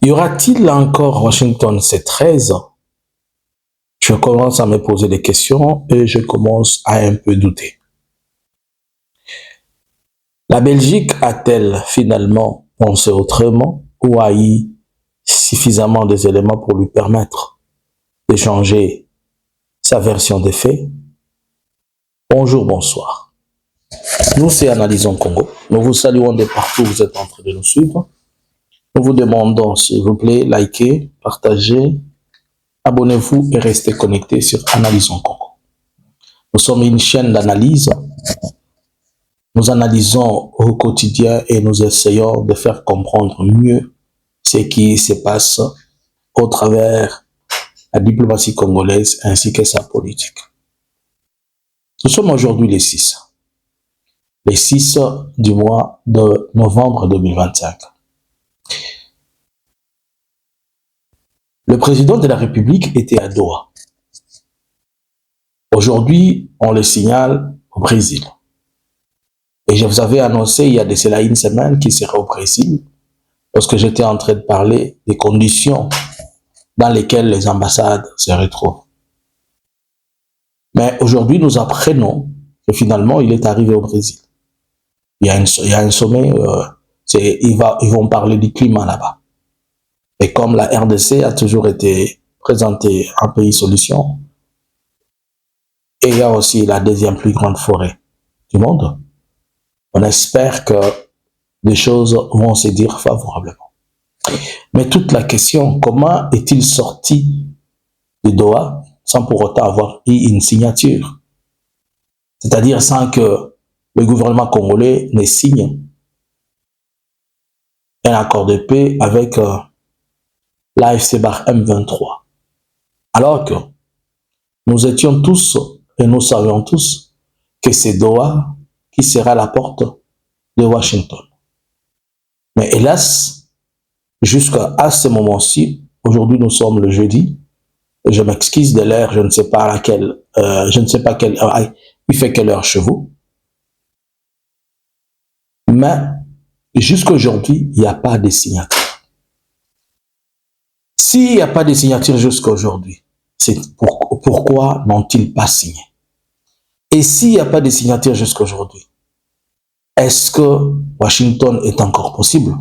Y aura-t-il encore Washington C13? Je commence à me poser des questions et je commence à un peu douter. La Belgique a-t-elle finalement pensé autrement ou a eu suffisamment des éléments pour lui permettre de changer sa version des faits? Bonjour, bonsoir. Nous, c'est Analysons Congo. Nous vous saluons de partout où vous êtes en train de nous suivre. Nous vous demandons, s'il vous plaît, likez, partagez, abonnez-vous et restez connectés sur Analysons Congo. Nous sommes une chaîne d'analyse. Nous analysons au quotidien et nous essayons de faire comprendre mieux ce qui se passe au travers la diplomatie congolaise ainsi que sa politique. Nous sommes aujourd'hui les 6 du mois de novembre 2025. Le président de la République était à Doha. Aujourd'hui, on le signale au Brésil. Et je vous avais annoncé il y a de cela une semaine qu'il serait au Brésil lorsque j'étais en train de parler des conditions dans lesquelles les ambassades se retrouvent. Mais aujourd'hui, nous apprenons que finalement, il est arrivé au Brésil. Il y a un sommet, ils vont parler du climat là-bas. Et comme la RDC a toujours été présentée en pays solution, et il y a aussi la deuxième plus grande forêt du monde, on espère que les choses vont se dire favorablement. Mais toute la question, comment est-il sorti de Doha sans pour autant avoir eu une signature? C'est-à-dire sans que le gouvernement congolais ne signe un accord de paix avec l'AFC-Bar M23. Alors que nous étions tous et nous savions tous que c'est Doha qui sera la porte de Washington. Mais hélas, jusqu'à ce moment-ci, aujourd'hui nous sommes le jeudi, je m'excuse de l'heure, je ne sais pas laquelle, quelle heure, il fait quelle heure chez vous. Mais jusqu'à aujourd'hui, il n'y a pas de signature. S'il n'y a pas de signature jusqu'à aujourd'hui, c'est pourquoi n'ont-ils pas signé? Et s'il n'y a pas de signature jusqu'à aujourd'hui, est-ce que Washington est encore possible?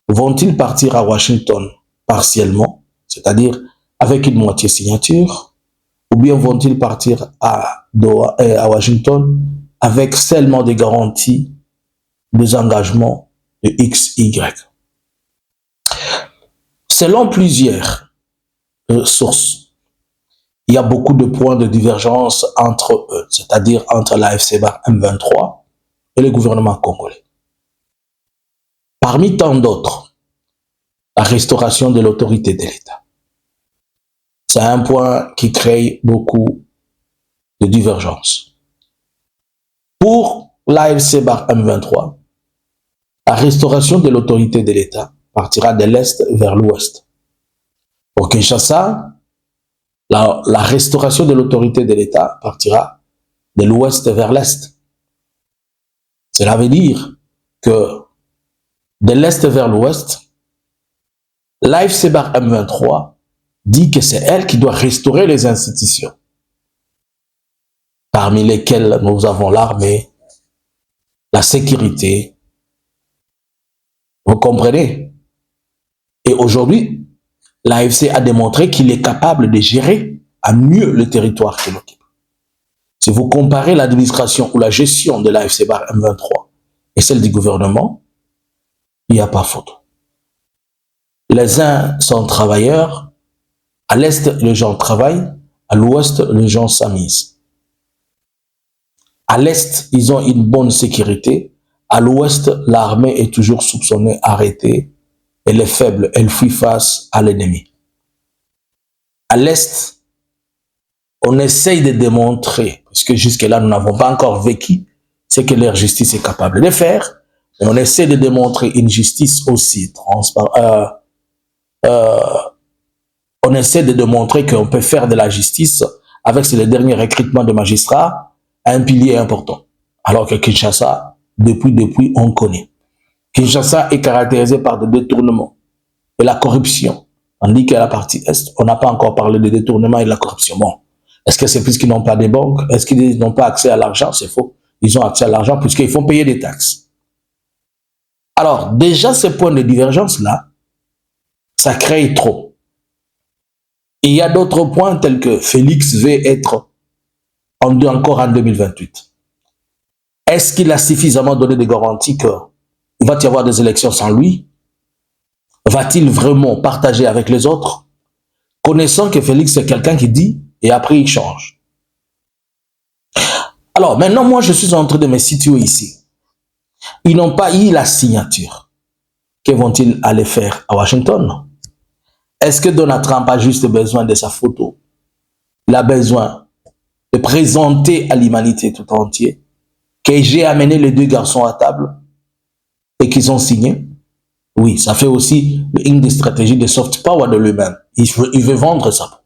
Vont-ils partir à Washington partiellement, c'est-à-dire avec une moitié signature, ou bien vont-ils partir à Washington avec seulement des garanties, des engagements de X, Y? Selon plusieurs sources, il y a beaucoup de points de divergence entre eux, c'est-à-dire entre l'AFC-Bar M23 et le gouvernement congolais. Parmi tant d'autres, la restauration de l'autorité de l'État. C'est un point qui crée beaucoup de divergences. Pour l'AFC-Bar M23, la restauration de l'autorité de l'État partira de l'Est vers l'Ouest. Pour Kinshasa, la restauration de l'autorité de l'État partira de l'Ouest vers l'Est. Cela veut dire que de l'Est vers l'Ouest, l'AFC-Bar M23 dit que c'est elle qui doit restaurer les institutions, parmi lesquelles nous avons l'armée, la sécurité. Vous comprenez? Et aujourd'hui, l'AFC a démontré qu'il est capable de gérer à mieux le territoire qu'il occupe. Si vous comparez l'administration ou la gestion de l'AFC-Bar M23 et celle du gouvernement, il n'y a pas photo. Les uns sont travailleurs, à l'Est, les gens travaillent, à l'Ouest, les gens s'amusent. À l'Est, ils ont une bonne sécurité, à l'Ouest, l'armée est toujours soupçonnée, arrêtée, elle est faible, elle fuit face à l'ennemi. À l'Est, on essaye de démontrer, parce que jusque-là, nous n'avons pas encore vécu ce que leur justice est capable de faire, mais on essaie de démontrer une justice aussi transparente. On essaie de démontrer qu'on peut faire de la justice avec le dernier recrutement de magistrats un pilier important. Alors que Kinshasa, depuis, on connaît. Kinshasa est caractérisé par des détournements. et la corruption. On dit qu'à la partie Est, on n'a pas encore parlé de détournement et de la corruption. Bon, est-ce que c'est puisqu'ils n'ont pas des banques? Est-ce qu'ils n'ont pas accès à l'argent? C'est faux. Ils ont accès à l'argent puisqu'ils font payer des taxes. Alors, déjà, ces points de divergence-là, ça crée trop. Et il y a d'autres points tels que Félix veut être encore en 2028. Est-ce qu'il a suffisamment donné des garanties qu'il va y avoir des élections sans lui? Va-t-il vraiment partager avec les autres? Connaissant que Félix est quelqu'un qui dit et après il change. Alors maintenant, moi je suis en train de me situer ici. Ils n'ont pas eu la signature. Que vont-ils aller faire à Washington? Est-ce que Donald Trump a juste besoin de sa photo? Il a besoin de présenter à l'humanité tout entière que j'ai amené les deux garçons à table et qu'ils ont signé? Oui, ça fait aussi une des stratégies de soft power de lui-même. Il veut vendre ça.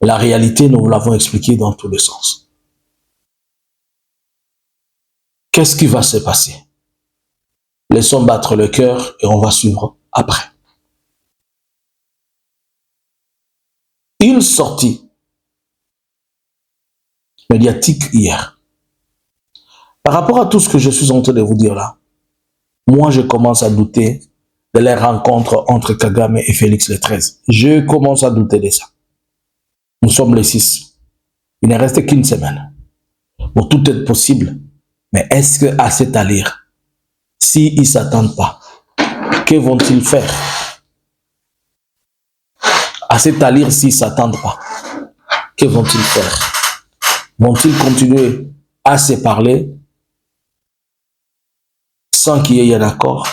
La réalité, nous vous l'avons expliqué dans tous les sens. Qu'est-ce qui va se passer? Laissons battre le cœur et on va suivre après. Une sortie médiatique hier. Par rapport à tout ce que je suis en train de vous dire là, moi je commence à douter de la rencontre entre Kagame et Félix le 13. Je commence à douter de ça. Nous sommes les 6. Il ne reste qu'une semaine. Bon, tout est possible. Mais est-ce qu'à cette allure, s'ils ne s'attendent pas, que vont-ils faire? À cette allure, s'ils ne s'attendent pas, que vont-ils faire? Vont-ils continuer à se parler sans qu'il y ait un accord?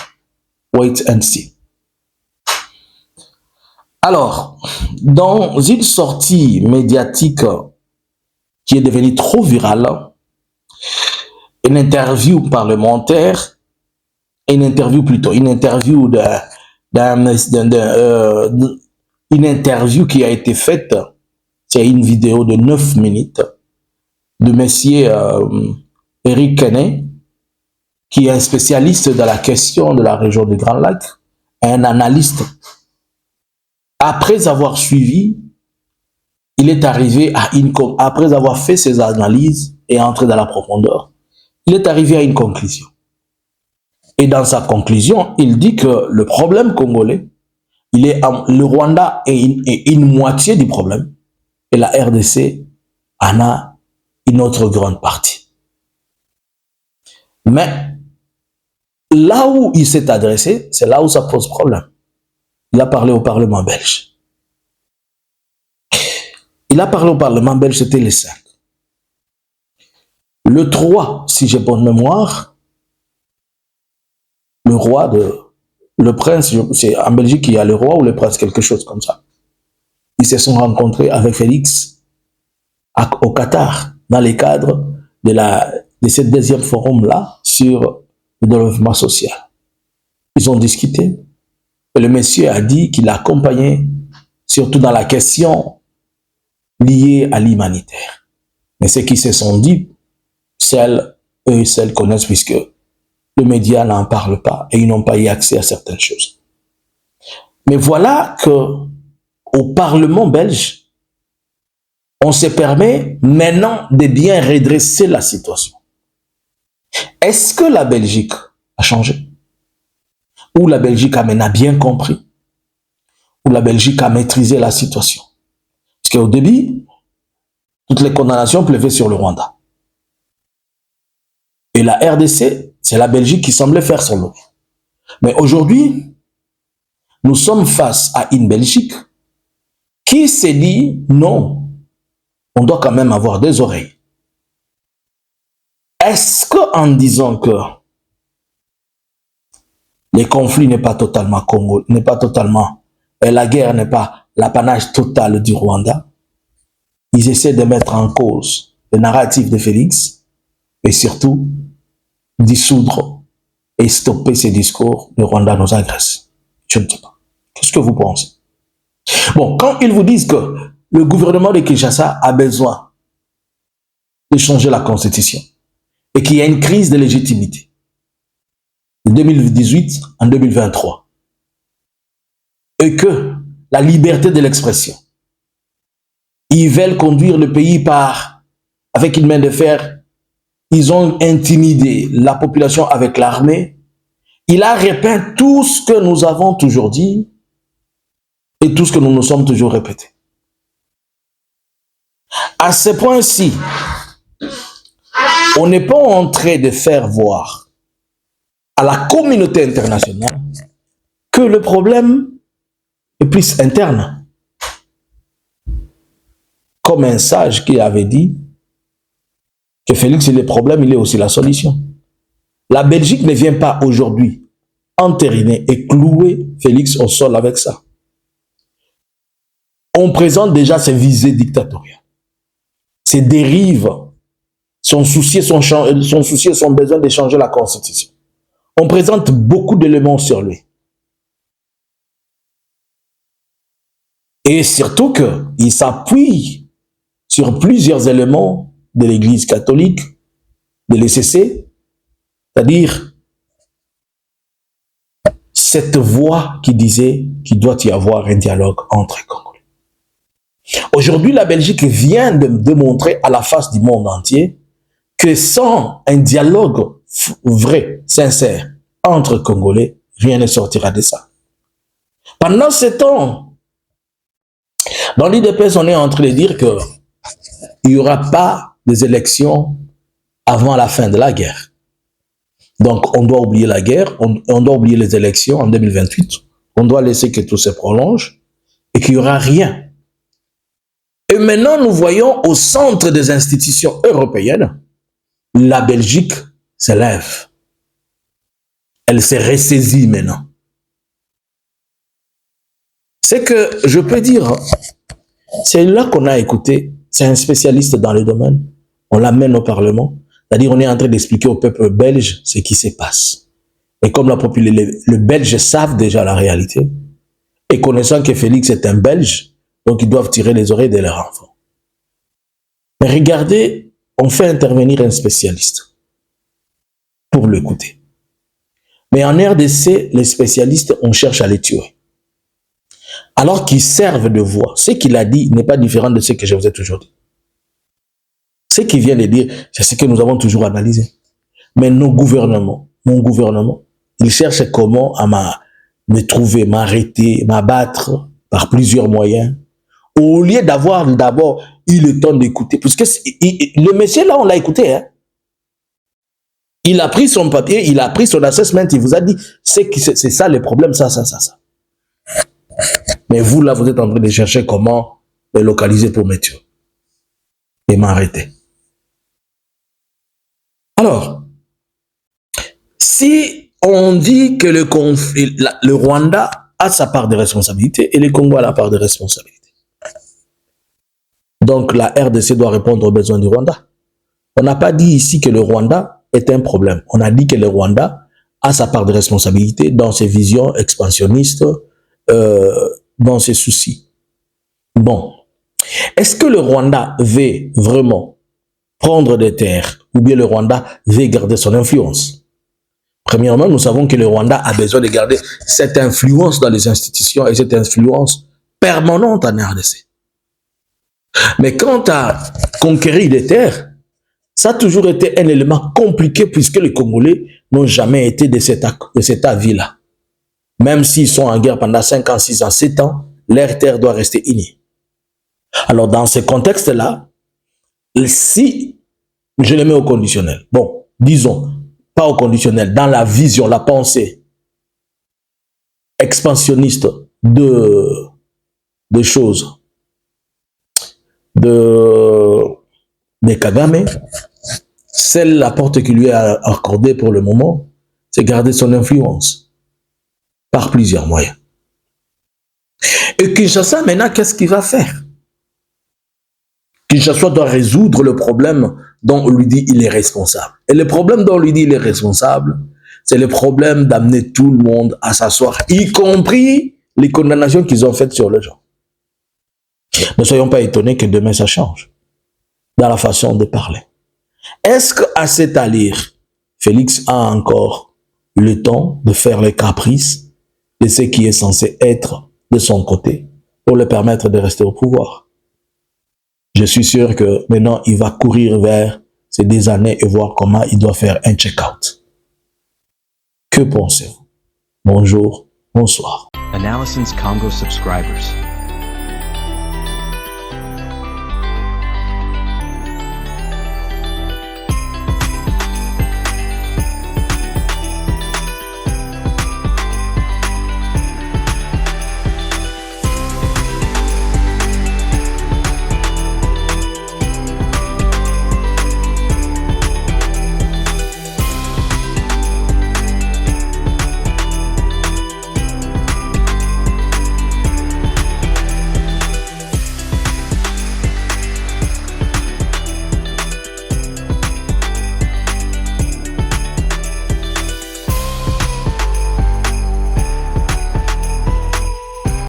Wait and see. Alors, dans une sortie médiatique qui est devenue trop virale, une interview parlementaire, une interview qui a été faite, c'est une vidéo de 9 minutes de monsieur Eric Kenney, qui est un spécialiste de la question de la région du Grand Lac, un analyste. Après avoir suivi, il est arrivé à après avoir fait ses analyses et entré dans la profondeur, il est arrivé à une conclusion. Et dans sa conclusion, il dit que le problème congolais, le Rwanda est une moitié du problème et la RDC en a une autre grande partie. Mais là où il s'est adressé, c'est là où ça pose problème. Il a parlé au Parlement belge. Il a parlé au Parlement belge, c'était le 5. Le 3, si j'ai bonne mémoire, le prince, c'est en Belgique il y a le roi ou le prince, quelque chose comme ça. Ils se sont rencontrés avec Félix au Qatar, dans le cadre de ce deuxième forum-là sur le développement social. Ils ont discuté et le monsieur a dit qu'il accompagnait surtout dans la question liée à l'humanitaire. Mais ceux qui se sont dit, eux et celles connaissent puisque le média n'en parle pas et ils n'ont pas eu accès à certaines choses. Mais voilà que au Parlement belge, on se permet maintenant de bien redresser la situation. Est-ce que la Belgique a changé? Ou la Belgique a maintenant bien compris? Ou la Belgique a maîtrisé la situation? Parce qu'au début, toutes les condamnations pleuvaient sur le Rwanda. Et la RDC, c'est la Belgique qui semblait faire son lot. Mais aujourd'hui, nous sommes face à une Belgique qui s'est dit non, on doit quand même avoir des oreilles. Est-ce qu'en disant que les conflits n'est pas totalement Congo, n'est pas totalement, et la guerre n'est pas l'apanage total du Rwanda, ils essaient de mettre en cause le narratif de Félix et surtout dissoudre et stopper ces discours, le Rwanda nous agresse. Je ne sais pas. Qu'est-ce que vous pensez? Bon, quand ils vous disent que le gouvernement de Kinshasa a besoin de changer la constitution et qu'il y a une crise de légitimité de 2018 en 2023, et que la liberté de l'expression. Ils veulent conduire le pays avec une main de fer. Ils ont intimidé la population avec l'armée. Il a repeint tout ce que nous avons toujours dit et tout ce que nous nous sommes toujours répétés. À ce point-ci, on n'est pas en train de faire voir à la communauté internationale que le problème est plus interne. Comme un sage qui avait dit que Félix est le problème, il est aussi la solution. La Belgique ne vient pas aujourd'hui entériner et clouer Félix au sol avec ça. On présente déjà ses visées dictatoriales, ses dérives, son souci, son besoin de changer la Constitution. On présente beaucoup d'éléments sur lui. Et surtout qu'il s'appuie sur plusieurs éléments de l'Église catholique, de l'ECC, c'est-à-dire cette voix qui disait qu'il doit y avoir un dialogue entre les Congolais. Aujourd'hui, la Belgique vient de démontrer à la face du monde entier que sans un dialogue vrai, sincère, entre Congolais, rien ne sortira de ça. Pendant ce temps, dans l'IDPS, on est en train de dire qu'il n'y aura pas des élections avant la fin de la guerre. Donc, on doit oublier la guerre, on doit oublier les élections en 2028, on doit laisser que tout se prolonge et qu'il n'y aura rien. Et maintenant, nous voyons au centre des institutions européennes, la Belgique se lève. Elle s'est ressaisie maintenant. C'est que, je peux dire, c'est là qu'on a écouté, c'est un spécialiste dans le domaine, on l'amène au Parlement, c'est-à-dire on est en train d'expliquer au peuple belge ce qui se passe. Et comme les Belges savent déjà la réalité, et connaissant que Félix est un Belge, donc ils doivent tirer les oreilles de leurs enfants. Mais regardez, on fait intervenir un spécialiste pour l'écouter. Mais en RDC, les spécialistes, on cherche à les tuer. Alors qu'ils servent de voix. Ce qu'il a dit n'est pas différent de ce que je vous ai toujours dit. Ce qu'il vient de dire, c'est ce que nous avons toujours analysé. Mais nos gouvernements, mon gouvernement, il cherche comment à me trouver, m'arrêter, m'abattre par plusieurs moyens. Au lieu d'avoir d'abord eu le temps d'écouter. Puisque le monsieur là, on l'a écouté. Hein? Il a pris son papier, il a pris son assessment, il vous a dit, c'est ça le problème, ça. Mais vous, là, vous êtes en train de chercher comment les localiser pour me tuer. Et m'arrêter. Alors, si on dit que le Rwanda a sa part de responsabilité et le Congo a la part de responsabilité. Donc, la RDC doit répondre aux besoins du Rwanda. On n'a pas dit ici que le Rwanda est un problème. On a dit que le Rwanda a sa part de responsabilité dans ses visions expansionnistes, dans ses soucis. Bon. Est-ce que le Rwanda veut vraiment prendre des terres ou bien le Rwanda veut garder son influence? Premièrement, nous savons que le Rwanda a besoin de garder cette influence dans les institutions et cette influence permanente en RDC. Mais quant à conquérir des terres, ça a toujours été un élément compliqué puisque les Congolais n'ont jamais été de cet avis-là. Même s'ils sont en guerre pendant 5 ans, 6 ans, 7 ans, leur terre doit rester unie. Alors, dans ce contexte-là, si je le mets au conditionnel, bon, disons, pas au conditionnel, dans la vision, la pensée expansionniste de choses, de Kagame, celle, la porte qui lui est accordée pour le moment, c'est garder son influence par plusieurs moyens. Et Kinshasa, maintenant, qu'est-ce qu'il va faire? Kinshasa doit résoudre le problème dont on lui dit il est responsable. Et le problème dont on lui dit il est responsable, c'est le problème d'amener tout le monde à s'asseoir, y compris les condamnations qu'ils ont faites sur les gens. Ne soyons pas étonnés que demain ça change dans la façon de parler. Est-ce qu'à cet allure, Félix a encore le temps de faire les caprices de ce qui est censé être de son côté pour le permettre de rester au pouvoir. Je suis sûr que maintenant, il va courir vers ces 10 années et voir comment il doit faire un check-out. Que pensez-vous? Bonjour, bonsoir. Analysins Congo subscribers.